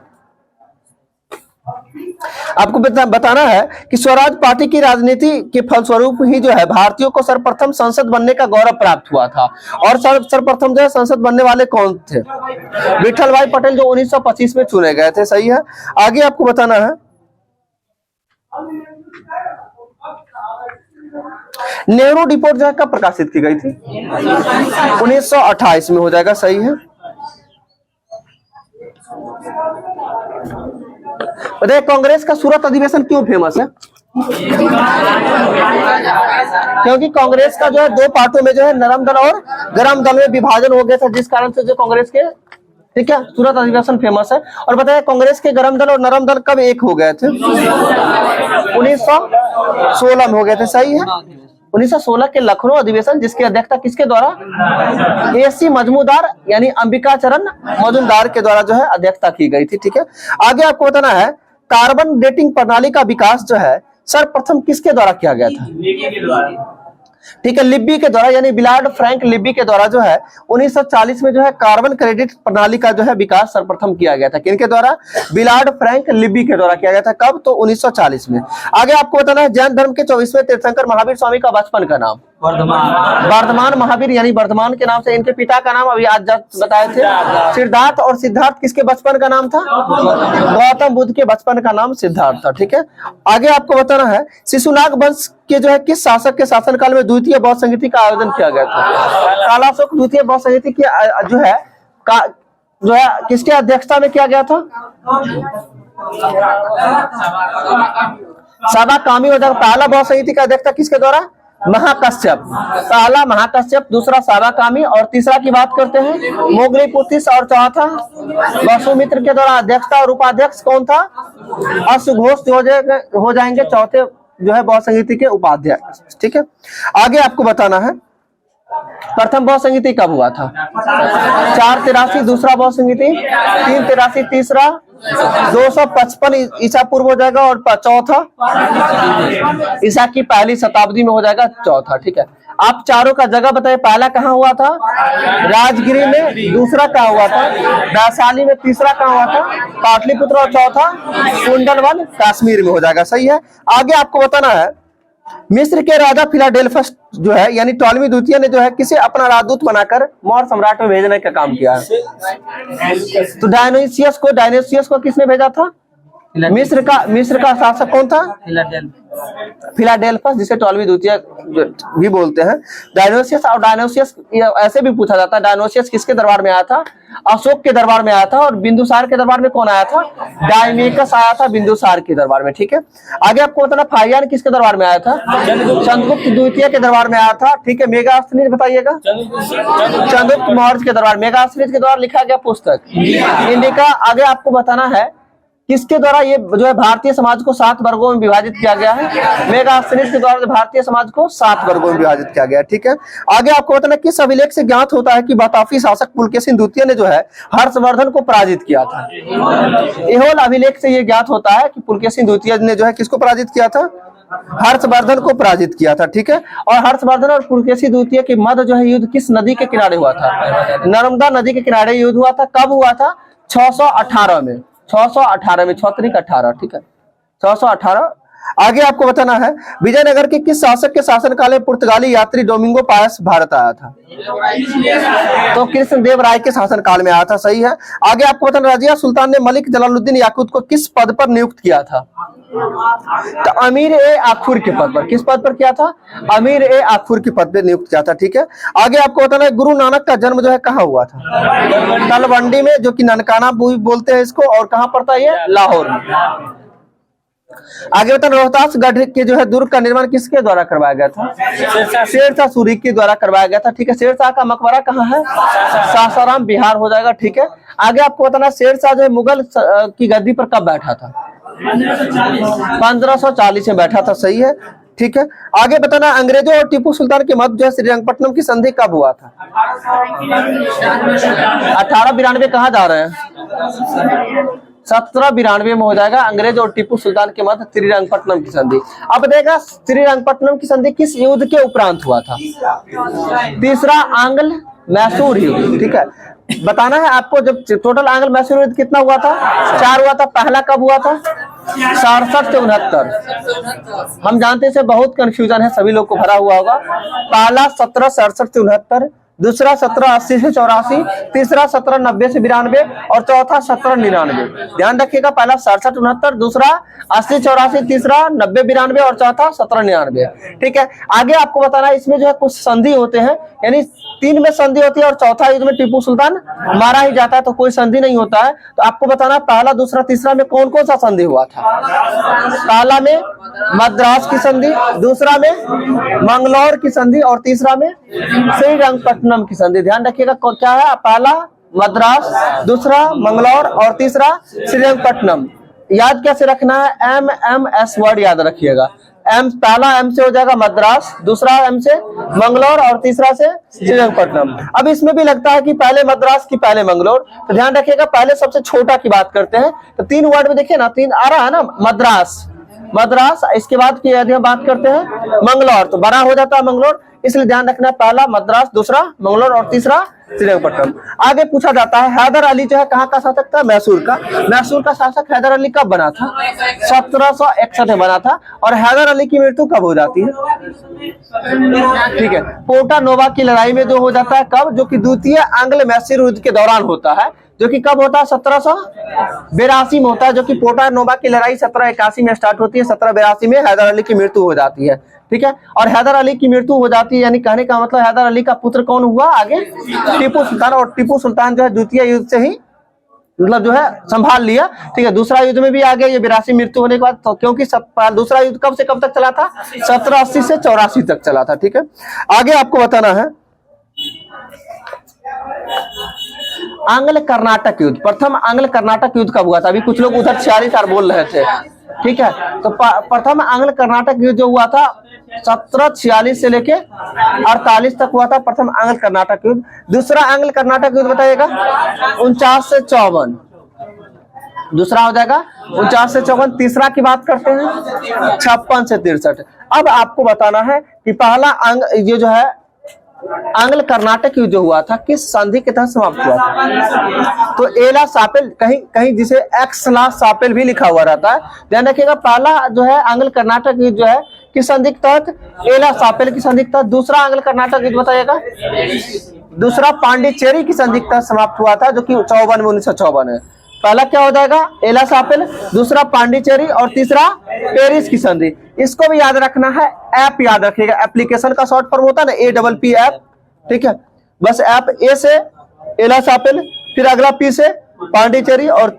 आपको बताना है कि स्वराज पार्टी की राजनीति के फलस्वरूप ही जो है भारतीयों को सर्वप्रथम संसद बनने का गौरव प्राप्त हुआ था। और सर्वप्रथम जो है संसद बनने वाले कौन थे? विठल भाई पटेल, जो 1925 में चुने गए थे, सही है। आगे आपको बताना है, नेहरू रिपोर्ट जो है कब प्रकाशित की गई थी? 1928 में हो जाएगा, सही है। बताइए, कांग्रेस का सूरत अधिवेशन क्यों फेमस है? क्योंकि कांग्रेस का जो है 2 पार्टों में जो है नरम दल और गरम दल में विभाजन हो गया था, जिस कारण से जो कांग्रेस के, ठीक है, सूरत अधिवेशन फेमस है। और बताइए, कांग्रेस के गरम दल और नरम दल कब एक हो गए थे? 1916 में हो गए थे, सही है। 1916 के लखनऊ अधिवेशन, जिसकी अध्यक्षता किसके द्वारा? AC मजमूदार यानी अंबिकाचरण मजूमदार के द्वारा जो है अध्यक्षता की गई थी, ठीक है। आगे आपको बताना है, कार्बन डेटिंग प्रणाली का विकास जो है सर्वप्रथम किसके द्वारा किया गया था? ठीक है, लिब्बी के द्वारा, यानी बिलार्ड फ्रैंक लिब्बी के द्वारा जो है 1940 में जो है कार्बन क्रेडिट प्रणाली का जो है विकास सर्वप्रथम किया गया था। किनके द्वारा? बिलार्ड फ्रैंक लिब्बी के द्वारा किया गया था। कब? तो 1940 में। आगे आपको बताना है, जैन धर्म के 24वें तीर्थंकर महावीर स्वामी का बचपन का नाम? वर्धमान महावीर, यानी वर्धमान के नाम से। इनके पिता का नाम अभी आज बताए थे, सिद्धार्थ। और सिद्धार्थ किसके बचपन का नाम था? गौतम बुद्ध के बचपन का नाम सिद्धार्थ था, ठीक है। आगे आपको बताना है, शिशुनाग वंश के जो है किस शासक के शासनकाल में द्वितीय बौद्ध संहिता का आयोजन किया गया था? कालाशोक द्वितीय बौद्ध संहिता की जो है किसके अध्यक्षता में किया गया था? साबाकामी हो जाएगा। पहला बौद्ध संहिता का अध्यक्षता किसके द्वारा? महाकश्यप। पहला महाकश्यप, दूसरा साबाकामी, और तीसरा की बात करते हैं मोगलीपुतिस, और चौथा वसुमित्र के द्वारा अध्यक्षता। और उपाध्यक्ष कौन था? अश्वघोष हो जाएंगे चौथे जो है बौद्ध संहिता के उपाध्यक्ष, ठीक है। आगे आपको बताना है, प्रथम बौद्ध संहिता कब हुआ था? 483 दूसरा बौद्ध संहिता, 383 तीसरा, 255 ईसा पूर्व हो जाएगा, और चौथा ईसा की पहली शताब्दी में हो जाएगा चौथा, ठीक है। आप चारों का जगह बताइए, पहला कहाँ हुआ था? राजगिरी में। दूसरा कहाँ हुआ था? वैशाली में। तीसरा कहाँ हुआ था? पाटलिपुत्र। और चौथा कुंडलवन कश्मीर में हो जाएगा, सही है। आगे आपको बताना है, मिस्र के राजा फिलाडेल्फस जो है यानी टॉलमी द्वितीय ने जो है किसे अपना राजदूत बनाकर मौर्य सम्राट में भेजने का काम किया है? तो डायनेशियस को किसने भेजा था? मिस्र का शासक कौन था? फिलाडेल्फस, जिसे टॉलमी द्वितीय भी बोलते हैं। डायनोसियस, और डायनोसियस ऐसे भी पूछा जाता है, डायनोसियस किसके दरबार में आया था? अशोक के दरबार में आया था। और बिंदुसार के दरबार में कौन आया था? डायमेकस आया था बिंदुसार के दरबार में, ठीक है। आगे आपको बताना, फाहियान किसके दरबार में आया था? चंद्रगुप्त द्वितीय के दरबार में आया था, ठीक है। मेगास्थनीज बताइएगा। चंद्रगुप्त मौर्य के दरबार, मेगास्थनीज के द्वारा लिखा गया पुस्तक इंडिका। आगे आपको बताना है किसके द्वारा ये जो है भारतीय समाज को 7 वर्गों में विभाजित किया गया है? मेगास्थनीज के द्वारा भारतीय समाज को 7 वर्गों में विभाजित किया गया है, ठीक है। आगे आपको बताना, किस अभिलेख से ज्ञात होता है कि बताफी शासक पुलकेशिन द्वितीय ने जो है हर्षवर्धन को पराजित किया था? एहोल अभिलेख से ये ज्ञात होता है कि पुलकेशिन द्वितीय ने जो है किसको पराजित किया था? हर्षवर्धन को पराजित किया था, ठीक है। और हर्षवर्धन और पुलकेशिन द्वितीय के मध्य जो है युद्ध किस नदी के किनारे हुआ था? नर्मदा नदी के किनारे युद्ध हुआ था। कब हुआ था? 618 में, 618 में, 18, ठीक है, 618। आगे आपको बताना है, विजयनगर के किस शासक के शासनकाल में पुर्तगाली यात्री डोमिंगो पायस भारत आया था? तो कृष्णदेव राय के शासनकाल में आया था, सही है। आगे आपको बताना, रजिया सुल्तान ने मलिक जलालुद्दीन याकूत को किस पद पर नियुक्त किया था? तो अमीर ए आखुर के पद पर। किस पद पर किया था? अमीर ए आखुर के पद पर नियुक्त किया था, ठीक है। आगे आपको बताना है, गुरु नानक का जन्म जो है कहाँ हुआ था? तलवंडी में, जो कि ननकाना बोलते हैं इसको, और कहाँ पड़ता है ये? लाहौर में। आगे बताना, रोहतास गढ़ के जो है दुर्ग का निर्माण किसके द्वारा करवाया गया था? शेरशाह सूरी के द्वारा करवाया गया था, ठीक है। शेरशाह का मकबरा कहाँ है? सासाराम, बिहार हो जाएगा, ठीक है। आगे आपको बताना, शेरशाह जो है मुगल की गद्दी पर कब बैठा था? 1540 में बैठा था, सही है, ठीक है। आगे बताना, अंग्रेजों और टीपू सुल्तान के मध्य जो है श्रीरंगपट्टनम की संधि कब हुआ था? 1892। कहाँ जा रहे हैं? 1792 में हो जाएगा अंग्रेज और टीपू सुल्तान के मध्य श्रीरंगपट्टनम की संधि। अब देखा, श्रीरंगपट्टनम की संधि किस युद्ध के उपरांत हुआ था? तीसरा आंग्ल मैसूर युद्ध, ठीक है। बताना है आपको, जब टोटल आंग्ल मैसूर युद्ध कितना हुआ था? 4 हुआ था। पहला कब हुआ था? 67 से 69। हम जानते हैं बहुत कंफ्यूजन है, सभी लोग को भरा हुआ होगा। पहला 1767 से 69, दूसरा 1780 से 84, तीसरा 1790 से 92 और चौथा 1799। ध्यान रखिएगा, पहला 67-69, दूसरा 80-84, तीसरा 90-92 और चौथा 1799, ठीक है। आगे आपको बताना, इसमें जो है कुछ संधि होते हैं, यानी 3 में संधि होती है और चौथा युद्ध में टीपू सुल्तान मारा ही जाता है, तो कोई संधि नहीं होता है। तो आपको बताना, पहला, दूसरा, तीसरा में कौन कौन सा संधि हुआ था? पहला में मद्रास की संधि, दूसरा में मंगलौर की संधि और तीसरा में श्रीरंगपट्टनम की संधि। ध्यान रखिएगा, क्या है? पहला मद्रास, दूसरा मंगलौर और तीसरा श्रीरंगपट्टनम। याद कैसे रखना है? MS वर्ड याद रखिएगा। पहला M से हो जाएगा मद्रास, दूसरा M से मंगलौर और तीसरा से श्रीरंगपट्टनम। अब इसमें भी लगता है कि पहले मद्रास की पहले मंगलौर, तो ध्यान रखिएगा, पहले सबसे छोटा की बात करते हैं। तो 3 वर्ड में देखिए ना, 3 आ रहा है ना, मद्रास। इसके बाद की यदि हम बात करते हैं मंगलौर, तो बड़ा हो जाता है मंगलौर, इसलिए ध्यान रखना, पहला मद्रास, दूसरा मंगलौर और तीसरा श्रीरंगपट्टनम। आगे पूछा जाता है, हैदर अली जो है कहाँ का शासक था? मैसूर का। मैसूर का शासक हैदर अली कब बना था? 1761 में बना था। और हैदर अली की मृत्यु कब हो जाती है? ठीक है, पोर्टा नोवा की लड़ाई में जो हो जाता है, कब? जो कि द्वितीय आंग्ल मैसूर युद्ध के दौरान होता है, जो कि कब होता है? 1782 में होता है, जो कि पोर्टा नोवा की लड़ाई 1781 में स्टार्ट होती है, 1782 में हैदर अली की मृत्यु हो जाती है, ठीक है। और हैदर अली की मृत्यु हो जाती है, यानी कहने का मतलब हैदर अली का पुत्र कौन हुआ आगे? टीपू सुल्तान। और टीपू सुल्तान जो है द्वितीय युद्ध से ही मतलब जो है संभाल लिया, ठीक है। दूसरा युद्ध में भी आ गया, ये 82 मृत्यु होने के बाद, तो क्योंकि दूसरा युद्ध कब से कब तक चला था? 1780 से 84 तक चला था, ठीक है। आगे आपको बताना है, आंग्ल कर्नाटक युद्ध, प्रथम आंग्ल कर्नाटक युद्ध कब हुआ था? अभी कुछ लोग उधर 46 बोल रहे थे, ठीक है। तो प्रथम आंग्ल कर्नाटक युद्ध जो हुआ था 1746 से लेके 48 तक हुआ था, प्रथम आंग्ल कर्नाटक युद्ध। दूसरा आंग्ल कर्नाटक युद्ध बताइएगा 49 से 54, दूसरा हो जाएगा 49 से 54। तीसरा की बात करते हैं 56 से 63। अब आपको बताना है कि पहला ये जो है आंग्ल कर्नाटक युद्ध जो हुआ था किस संधि के तहत समाप्त हुआ था? तो एला सापेल, कहीं जिसे एक्सला सापेल भी लिखा हुआ रहता है, ध्यान रखिएगा। पहला जो है आंग्ल कर्नाटक युद्ध जो है किस संधि के तहत? एला सापेल की संधि के तहत। दूसरा आंग्ल कर्नाटक युद्ध बताइएगा, दूसरा पांडिचेरी की संधि के तहत समाप्त हुआ था, जो कि 54 में 1954 है। पहला क्या हो जाएगा, एलास एप्पल, दूसरा पांडिचेरी और तीसरा पेरिस की संधि। इसको भी याद रखना है, ऐप याद रखिएगा, एप्लीकेशन का शॉर्ट फॉर्म होता है ना, APP ऐप, ठीक है। बस ऐप, ए से एलास एप्पल, फिर अगला पी से पांडिचेरी और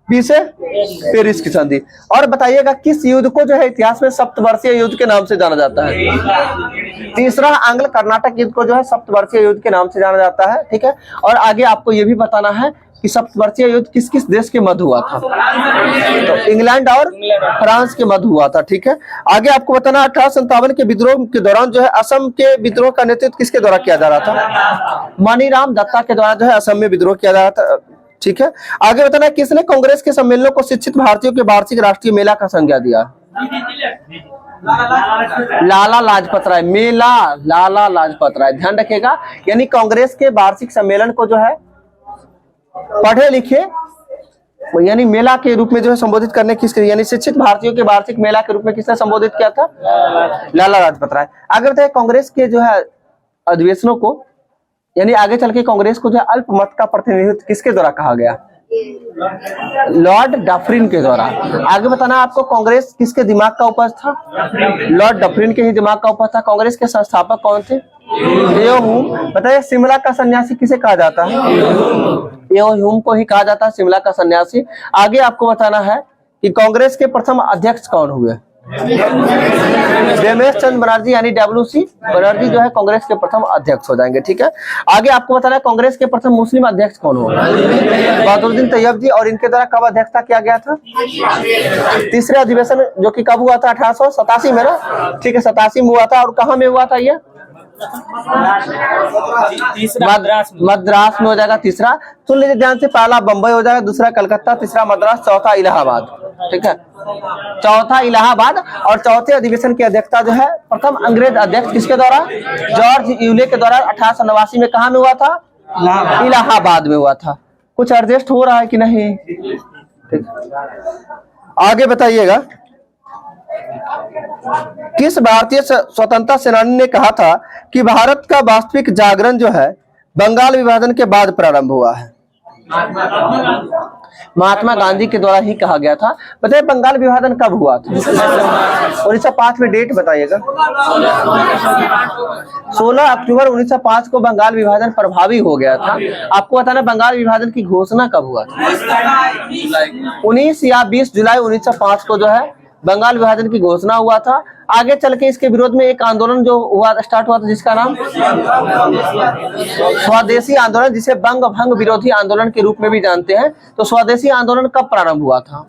पी से पेरिस की संधि। और बताइएगा किस युद्ध को जो है इतिहास में सप्तवर्षीय युद्ध के नाम से जाना जाता है। तीसरा आंग्ल कर्नाटक युद्ध को जो है सप्तवर्षीय युद्ध के नाम से जाना जाता है, ठीक है। और आगे आपको यह भी बताना है कि सप्तवर्षीय युद्ध किस किस देश के मध्य हुआ था, तो इंग्लैंड और फ्रांस के मध्य हुआ था, ठीक है। आगे आपको बताना 1857 के विद्रोह के दौरान जो है असम के विद्रोह का नेतृत्व किसके द्वारा किया जा रहा था, मणिराम दत्ता के द्वारा जो है असम में विद्रोह किया जा रहा था, ठीक है। आगे बताना किसने कांग्रेस के सम्मेलनों को शिक्षित भारतीयों के वार्षिक राष्ट्रीय मेला का संज्ञा दिया, लाला लाजपत राय। मेला लाला लाजपत राय, ध्यान रखिएगा। यानी कांग्रेस के वार्षिक सम्मेलन को जो है पढ़े लिखे यानी मेला के रूप में जो है संबोधित करने किसके, यानी शिक्षित भारतीयों के वार्षिक मेला के रूप में किसने संबोधित किया था, लाला लाजपत राय। आगे बताइए कांग्रेस के जो है अधिवेशनों को, यानी आगे चल के कांग्रेस को जो है अल्पमत का प्रतिनिधित्व किसके द्वारा कहा गया, लॉर्ड डफरिन के द्वारा। आगे बताना आपको कांग्रेस किसके दिमाग का उपज था, लॉर्ड डफरिन के ही दिमाग का उपज था। कांग्रेस के संस्थापक कौन थे, लियो ह्यूम। बताइए शिमला का सन्यासी किसे कहा जाता है, लियो ह्यूम को ही कहा जाता है शिमला का सन्यासी। आगे आपको बताना है कि कांग्रेस के प्रथम अध्यक्ष कौन हुए, रमेश चंद्र बनर्जी, यानी WC बनर्जी जो है कांग्रेस के प्रथम अध्यक्ष हो जाएंगे, ठीक है। आगे आपको बताना है कांग्रेस के प्रथम मुस्लिम अध्यक्ष कौन हुआ, बहादुरुद्दीन तैयब जी। और इनके द्वारा कब अध्यक्षता किया गया था, तीसरे अधिवेशन जो कि कब हुआ था, 1887 में ना, ठीक है, 87 में हुआ था। और कहाँ में हुआ था ये, मद्रास में हो जाएगा तीसरा। सुन लीजिए ध्यान से, पहला बंबई हो जाएगा, दूसरा कलकत्ता, तीसरा मद्रास, चौथा इलाहाबाद, ठीक है, चौथा इलाहाबाद। और चौथे अधिवेशन की अध्यक्षता जो है प्रथम अंग्रेज अध्यक्ष किसके द्वारा, जॉर्ज यूले के द्वारा 1889 में कहा में हुआ था, इलाहाबाद में हुआ था। कुछ एडजस्ट हो रहा है कि नहीं, ठीक। आगे बताइएगा किस भारतीय स्वतंत्रता सेनानी ने कहा था कि भारत का वास्तविक जागरण जो है बंगाल विभाजन के बाद प्रारंभ हुआ है, महात्मा गांधी के द्वारा ही कहा गया था। बताइए बंगाल विभाजन कब हुआ था, 1905 में, डेट बताइएगा। 16 अक्टूबर 1905 को बंगाल विभाजन प्रभावी हो गया था। आपको बताना बंगाल विभाजन की घोषणा कब हुआ था, 19 या 20 जुलाई 1905 को जो है बंगाल विभाजन की घोषणा हुआ था। आगे चल के इसके विरोध में एक आंदोलन जो हुआ स्टार्ट हुआ था जिसका नाम स्वदेशी आंदोलन, जिसे बंग भंग विरोधी आंदोलन के रूप में भी जानते हैं। तो स्वदेशी आंदोलन कब प्रारंभ हुआ था,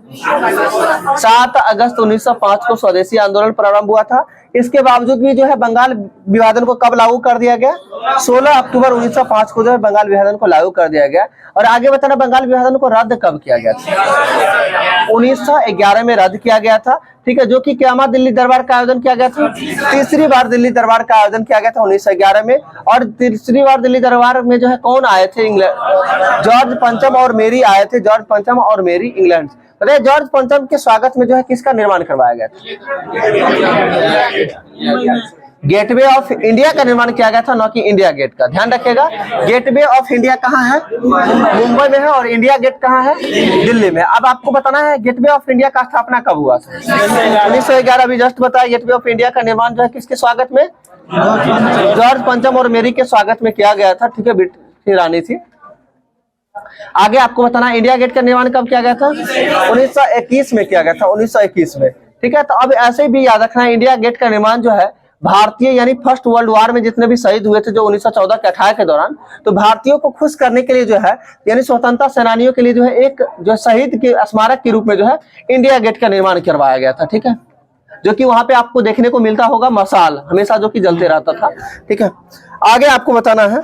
7 अगस्त 1905 को स्वदेशी आंदोलन प्रारंभ हुआ था। इसके बावजूद भी जो है बंगाल विभाजन को कब लागू कर दिया गया, 16 अक्टूबर 1905 को जो है बंगाल विभाजन को लागू कर दिया गया। और आगे बताना बंगाल विभाजन को रद्द कब किया गया था, 1911 में रद्द किया गया था, ठीक है। जो कि क्या दिल्ली दरबार का आयोजन किया गया था, तीसरी बार दिल्ली दरबार का आयोजन किया गया था 1911 में। और तीसरी बार दिल्ली दरबार में जो है कौन आए थे, इंग्लैंड, जॉर्ज पंचम और मेरी आए थे, जॉर्ज पंचम और मेरी इंग्लैंड। अरे जॉर्ज पंचम के स्वागत में जो है किसका निर्माण करवाया गया था, गेटवे ऑफ इंडिया का निर्माण किया गया था, न कि इंडिया गेट का। ध्यान रखिएगा, गेटवे ऑफ इंडिया कहाँ है, मुंबई में है, और इंडिया गेट कहाँ है, दिल्ली में। अब आपको बताना है गेटवे ऑफ इंडिया का स्थापना कब हुआ था, 1911। अभी जस्ट बताया, गेटवे ऑफ इंडिया का निर्माण जो है किसके स्वागत में, जॉर्ज पंचम और मेरी के स्वागत में किया गया था, ठीक है, ब्रिटिश रानी थी। आगे आपको बताना इंडिया गेट का निर्माण कब किया गया था, 1921 में किया गया था, 1921 में, ठीक है। तो अब ऐसे भी याद रखना है इंडिया गेट का निर्माण जो है भारतीय यानी फर्स्ट वर्ल्ड वॉर में जितने भी शहीद हुए थे जो 1914 के 18 के दौरान, तो भारतीयों को खुश करने के लिए जो है यानी स्वतंत्रता सेनानियों के लिए जो है एक जो शहीद के स्मारक के रूप में जो है इंडिया गेट का निर्माण करवाया गया था, ठीक है। जो कि वहां पे आपको देखने को मिलता होगा मशाल हमेशा जो कि जलते रहता था, ठीक है। आगे आपको बताना है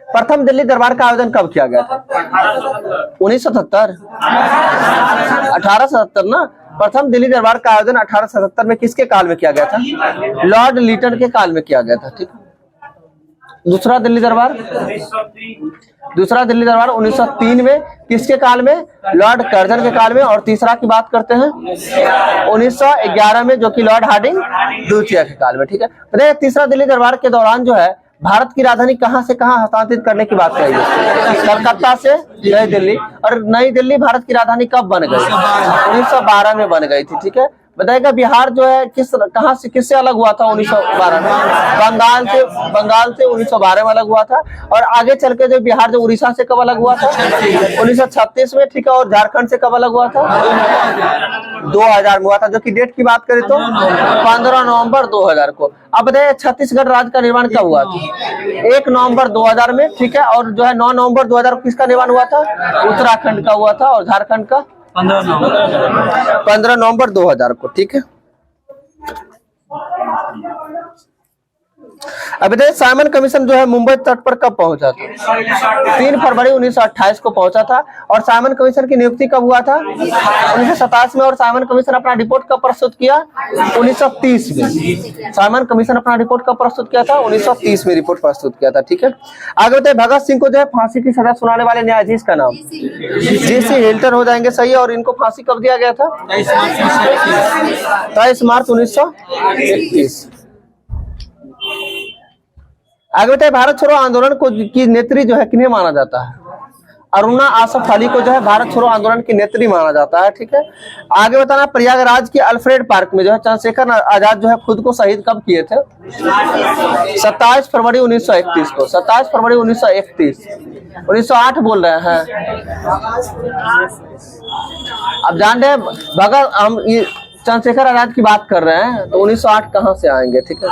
प्रथम दिल्ली दरबार का आयोजन कब किया गया था, 1977, 1877 ना। प्रथम दिल्ली दरबार का आयोजन 1877 में किसके काल में किया गया था, लॉर्ड लिटन के काल में किया गया था, ठीक। दूसरा दिल्ली दरबार 1903 में किसके काल में, लॉर्ड कर्जन के काल में। और तीसरा की बात करते हैं 1911 में जो कि लॉर्ड हार्डिंग द्वितीय के काल में, ठीक है। तीसरा दिल्ली दरबार के दौरान जो है भारत की राजधानी कहाँ से कहाँ हस्तांतरित करने की बात कही है? कलकत्ता से नई दिल्ली। और नई दिल्ली भारत की राजधानी कब बन गई? 1912 में बन गई थी। ठीक है, बताइएगा बिहार जो है कहाँ से किससे अलग हुआ था 1912 में? बंगाल से 1912 में अलग हुआ था। और आगे चल के जो बिहार जो उड़ीसा से कब अलग हुआ था? 1936 में। ठीक है, और झारखंड से कब अलग हुआ था? 2000 में हुआ था। जो कि डेट की बात करें तो 15 नवंबर 2000 को। अब बताइए छत्तीसगढ़ राज्य का निर्माण कब हुआ था? 1 नवंबर 2000 में। ठीक है, और जो है 9 नवंबर 2000 को किसका निर्माण हुआ था? उत्तराखंड का हुआ था। और झारखंड का 15 नवंबर 2000 को। ठीक है, अब बताइए साइमन कमीशन जो है मुंबई तट पर कब पहुंचा था? 3 फरवरी 1928 को पहुंचा था। और साइमन कमीशन की नियुक्ति कब हुआ था? 1927 में। और साइमन कमीशन अपना रिपोर्ट कब प्रस्तुत किया? 1930 में। साइमन कमीशन अपना रिपोर्ट कब प्रस्तुत किया था? 1930 में रिपोर्ट प्रस्तुत किया था। ठीक है, आगे बताइए भगत सिंह को जो है फांसी की सजा सुनाने वाले न्यायाधीश का नाम? जीसी हिल्टन हो जाएंगे। सही है। और इनको फांसी कब दिया गया था? 23 मार्च 1931। आगे बताइए भारत छोड़ो आंदोलन को की नेत्री जो है किन्हें माना जाता है? अरुणा आसफ अली को जो है भारत छोड़ो आंदोलन की नेत्री माना जाता है। ठीक है, आगे बताना प्रयागराज के अल्फ्रेड पार्क में जो है चंद्रशेखर आजाद जो है खुद को शहीद कब किए थे? 27 फरवरी 1931 को। 27 फरवरी 1931। 1908 बोल रहे हैं। अब जान रहे भगत हम चंद्रशेखर आजाद की बात कर रहे हैं तो 1908 कहाँ से आएंगे? ठीक है,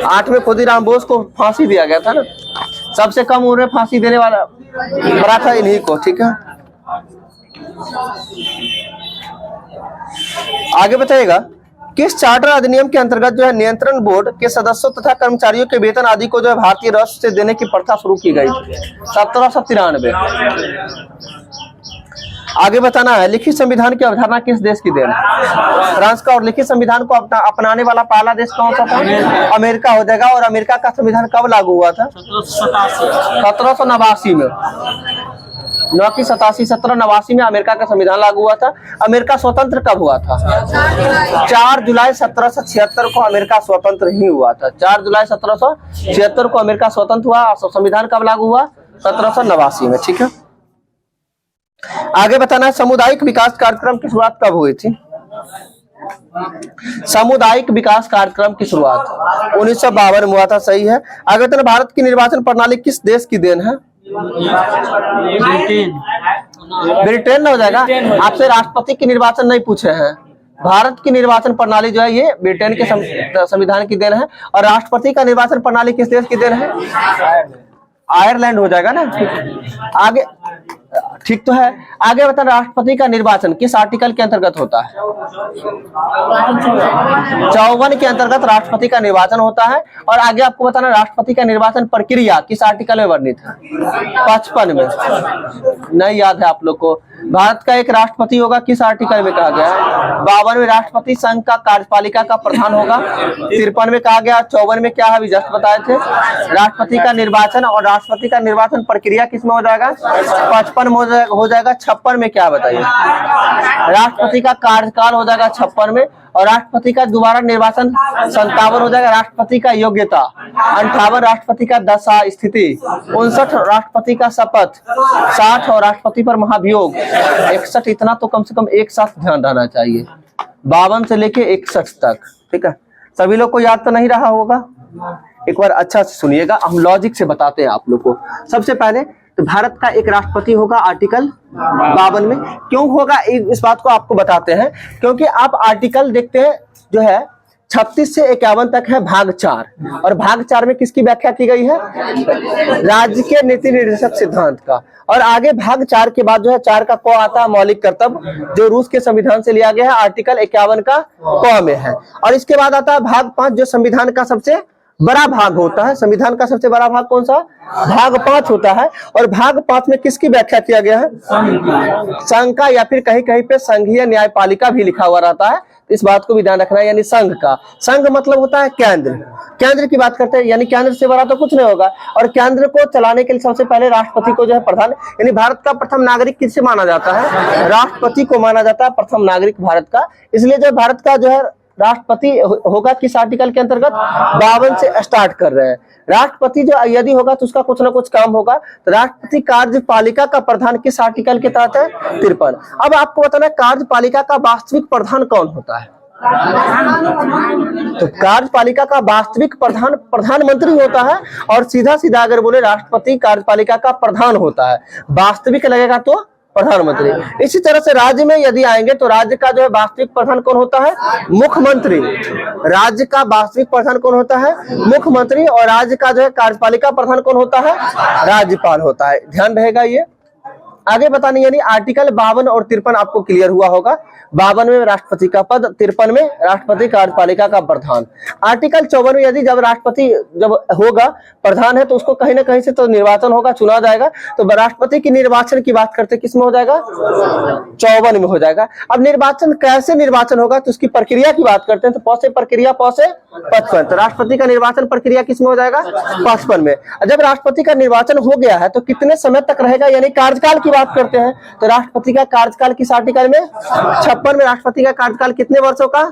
8 में खुदीराम बोस को फांसी दिया गया था ना। सबसे कम उम्र में फांसी देने वाला बड़ा था इन्हीं को। ठीक है, आगे बताइएगा किस चार्टर अधिनियम के अंतर्गत जो है नियंत्रण बोर्ड के सदस्यों तथा कर्मचारियों के वेतन आदि को जो है भारतीय राष्ट्र से देने की प्रथा शुरू की गई? 1793। आगे बताना है लिखित संविधान की अवधारणा किस देश की देन? फ्रांस का। और लिखित संविधान को अपनाने वाला पहला देश कौन सा था? अमेरिका हो जाएगा। और अमेरिका का संविधान कब लागू हुआ था? 1789 में। 1789 में अमेरिका का संविधान लागू हुआ था। अमेरिका स्वतंत्र कब हुआ था? 4 जुलाई 1776 को अमेरिका स्वतंत्र ही हुआ था। 4 जुलाई 1776 को अमेरिका स्वतंत्र हुआ। संविधान कब लागू हुआ? 1789 में। ठीक है, आगे बताना है सामुदायिक विकास कार्यक्रम की शुरुआत कब हुई थी? सामुदायिक विकास कार्यक्रम की शुरुआत 1952 में हुआ था। सही है। आगे बताना भारत की निर्वाचन प्रणाली किस देश की देन है? ब्रिटेन हो जाएगा। आपसे राष्ट्रपति की निर्वाचन नहीं पूछे हैं। भारत की निर्वाचन प्रणाली जो है ये ब्रिटेन के संविधान की देन है। और राष्ट्रपति का निर्वाचन प्रणाली किस देश की देन है? आयरलैंड हो जाएगा ना। आगे ठीक तो है। आगे बता राष्ट्रपति का निर्वाचन किस आर्टिकल के अंतर्गत होता है? 54 के अंतर्गत राष्ट्रपति का निर्वाचन होता है। और आगे आपको बताना राष्ट्रपति का निर्वाचन प्रक्रिया किस आर्टिकल में वर्णित है? 55 में। नहीं याद है आप लोग को? भारत का एक राष्ट्रपति होगा किस आर्टिकल में कहा गया है? 52 में राष्ट्रपति संघ का कार्यपालिका का प्रधान होगा। 53 में कहा गया। 54 में क्या है अभी जस्ट बताए थे? राष्ट्रपति का निर्वाचन। और राष्ट्रपति का निर्वाचन प्रक्रिया किस में हो जाएगा? 55 में हो जाएगा। 56 में क्या बताइए? राष्ट्रपति का कार्यकाल हो जाएगा 56 में। और राष्ट्रपति का दोबारा निर्वाचन 57 हो जाएगा। राष्ट्रपति का योग्यता 58। राष्ट्रपति का दशा स्थिति 59। राष्ट्रपति का शपथ 60। और राष्ट्रपति पर महाभियोग 61। इतना तो कम से कम एक साथ ध्यान रहना चाहिए। 52 से लेके 61 तक। ठीक है, सभी लोग को याद तो नहीं रहा होगा। एक बार अच्छा से सुनिएगा, हम लॉजिक से बताते हैं आप लोग को। सबसे पहले तो भारत का एक राष्ट्रपति होगा आर्टिकल 52 में। क्यों होगा इस बात को आपको बताते हैं। क्योंकि आप आर्टिकल देखते हैं जो है 36 से 51 तक है भाग 4। और भाग 4 में किसकी व्याख्या की गई है? राज्य के नीति निर्देशक सिद्धांत का। और आगे भाग 4 के बाद जो है 4 का क आता है मौलिक कर्तव्य, जो रूस के संविधान से लिया गया है। आर्टिकल 51 का क में है। और इसके बाद आता है भाग 5 जो संविधान का सबसे बड़ा भाग होता है। संविधान का सबसे बड़ा भाग कौन सा? भाग 5 होता है। और भाग 5 में किसकी व्याख्या किया गया है? संघ का, या फिर कहीं कहीं पे संघीय न्यायपालिका भी लिखा हुआ रहता है। इस बात को भी ध्यान रखना है। यानी संघ का, संघ मतलब होता है केंद्र। केंद्र की बात करते हैं, यानी केंद्र से बड़ा तो कुछ नहीं होगा। और केंद्र को चलाने के लिए सबसे पहले राष्ट्रपति को जो है प्रधान, यानी भारत का प्रथम नागरिक किससे माना जाता है? राष्ट्रपति को माना जाता है प्रथम नागरिक भारत का। इसलिए जो भारत का जो है राष्ट्रपति होगा किस आर्टिकल के अंतर्गत? 52 से स्टार्ट कर रहे हैं। राष्ट्रपति जो यदि होगा तो उसका कुछ ना कुछ काम होगा। तो राष्ट्रपति कार्यपालिका का प्रधान किस आर्टिकल के तहत है? 53। अब आपको बताना है कार्यपालिका का वास्तविक प्रधान कौन होता है? तो कार्यपालिका का वास्तविक प्रधान प्रधानमंत्री होता है, और सीधा सीधा अगर बोले राष्ट्रपति कार्यपालिका का प्रधान होता है, वास्तविक लगेगा तो प्रधानमंत्री। इसी तरह से राज्य में यदि आएंगे तो राज्य का जो है वास्तविक प्रधान कौन होता है? मुख्यमंत्री। राज्य का वास्तविक प्रधान कौन होता है? मुख्यमंत्री। और राज्य का जो है कार्यपालिका प्रधान कौन होता है? राज्यपाल होता है। ध्यान रहेगा ये। आगे बताने यानी आर्टिकल 52 और 53 आपको क्लियर हुआ होगा। 52 में राष्ट्रपति का पद, 53 में राष्ट्रपति कार्यपालिका का प्रधान। आर्टिकल 54 में यदि जब राष्ट्रपति जब होगा प्रधान है तो उसको कहीं ना कहीं से तो निर्वाचन होगा, चुना जाएगा। तो राष्ट्रपति की निर्वाचन की बात करते किस में हो जाएगा? 54 में हो जाएगा। अब निर्वाचन कैसे निर्वाचन होगा तो उसकी प्रक्रिया की बात करते हैं। तो प से प्रक्रिया, प से 55। तो राष्ट्रपति का निर्वाचन प्रक्रिया किस में हो जाएगा? 55 में। जब राष्ट्रपति का निर्वाचन हो गया है तो कितने समय तक रहेगा, यानी कार्यकाल की बात करते हैं। तो राष्ट्रपति का कार्यकाल किस आर्टिकल में? 56 में। राष्ट्रपति का कार्यकाल कितने वर्षों का?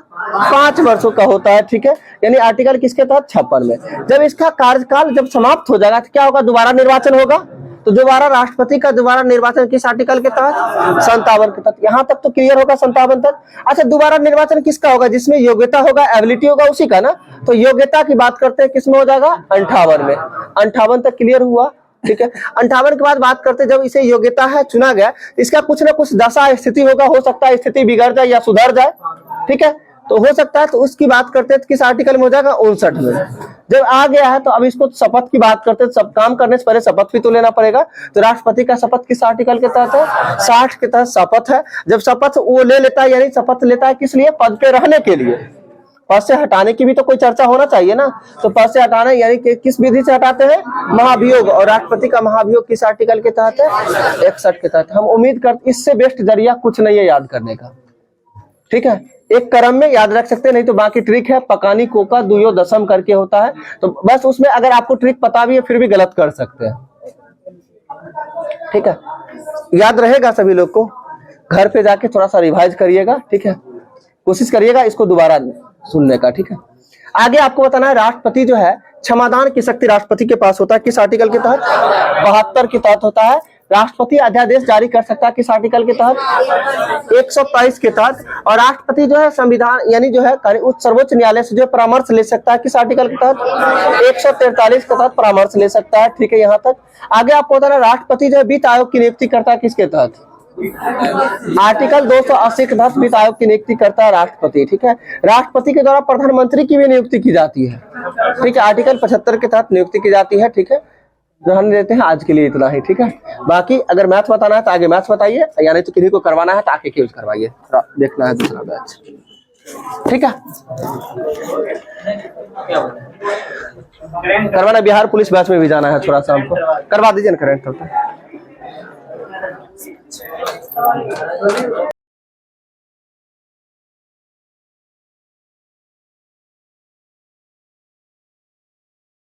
5 वर्षों का होता है, ठीक है। यानी आर्टिकल किसके तहत? 56 में। जब इसका कार्यकाल जब समाप्त हो जाएगा तो क्या होगा? दोबारा निर्वाचन होगा। तो दोबारा राष्ट्रपति का दोबारा निर्वाचन किस आर्टिकल के तहत? 57 के तहत। यहाँ तक तो क्लियर होगा 57 तक। अच्छा, दोबारा निर्वाचन किसका होगा? जिसमें योग्यता होगा, एबिलिटी होगा, उसी का ना। तो योग्यता की बात करते हैं किसमें हो जाएगा? 58 में। 58 तक क्लियर हुआ, ठीक है। 58 के बाद बात करते हैं जब इसे योग्यता है, चुना गया, इसका कुछ ना कुछ दशा स्थिति होगा। हो सकता है स्थिति बिगड़ जाए या सुधर जाए, ठीक है। तो हो सकता है, तो उसकी बात करते हैं किस आर्टिकल में हो जाएगा? 59 में। जब आ गया है तो अब इसको शपथ की बात करते हैं। सब काम करने से पहले शपथ भी तो लेना पड़ेगा। तो राष्ट्रपति का शपथ किस आर्टिकल के तहत है? 60 के तहत शपथ है। जब शपथ वो ले लेता है, यानी शपथ लेता है किस लिए? पद पे रहने के लिए। पद से हटाने की भी तो कोई चर्चा होना चाहिए ना। तो पद से हटाना यानी कि किस विधि से हटाते हैं? महाभियोग। और राष्ट्रपति का महाभियोग किस आर्टिकल के तहत है? 61 के तहत। हम उम्मीद करते इससे बेस्ट जरिया कुछ नहीं है याद करने का, ठीक है। एक क्रम में याद रख सकते हैं, नहीं तो बाकी ट्रिक है पकानी कोका दुयो दशम करके होता है। तो बस उसमें अगर आपको ट्रिक पता भी है फिर भी गलत कर सकते हैं, ठीक है। याद रहेगा सभी लोग को। घर पे जाके थोड़ा सा रिवाइज करिएगा, ठीक है। कोशिश करिएगा इसको दोबारा सुनने का, ठीक है। आगे आपको बताना है राष्ट्रपति जो है क्षमादान की शक्ति राष्ट्रपति के पास होता है किस आर्टिकल के तहत? 72 के तहत होता है। राष्ट्रपति अध्यादेश जारी कर सकता है किस आर्टिकल के तहत? 123 के तहत। और राष्ट्रपति जो है संविधान यानी जो है सर्वोच्च न्यायालय से जो परामर्श ले सकता है किस आर्टिकल के तहत? 143 के तहत परामर्श ले सकता है, ठीक है। यहाँ तक आगे आपको बताना राष्ट्रपति जो है वित्त आयोग की नियुक्ति करता है किसके तहत? आर्टिकल 280 के तहत वित्त आयोग की नियुक्ति करता है राष्ट्रपति, ठीक है। राष्ट्रपति के द्वारा प्रधानमंत्री की भी नियुक्ति की जाती है, ठीक है। आर्टिकल 75 के तहत नियुक्ति की जाती है, ठीक है। ध्यान देते हैं। आज के लिए इतना ही, ठीक है। बाकी अगर मैथ्स बताना है तो आगे मैथ्स बताइए, या नहीं तो किसी को करवाना है तो आके क्यूज करवाइए। देखना है दूसरा बैच, ठीक है। करवाना बिहार पुलिस बैच में भी जाना है, थोड़ा सा हमको करवा दीजिए ना करेंट।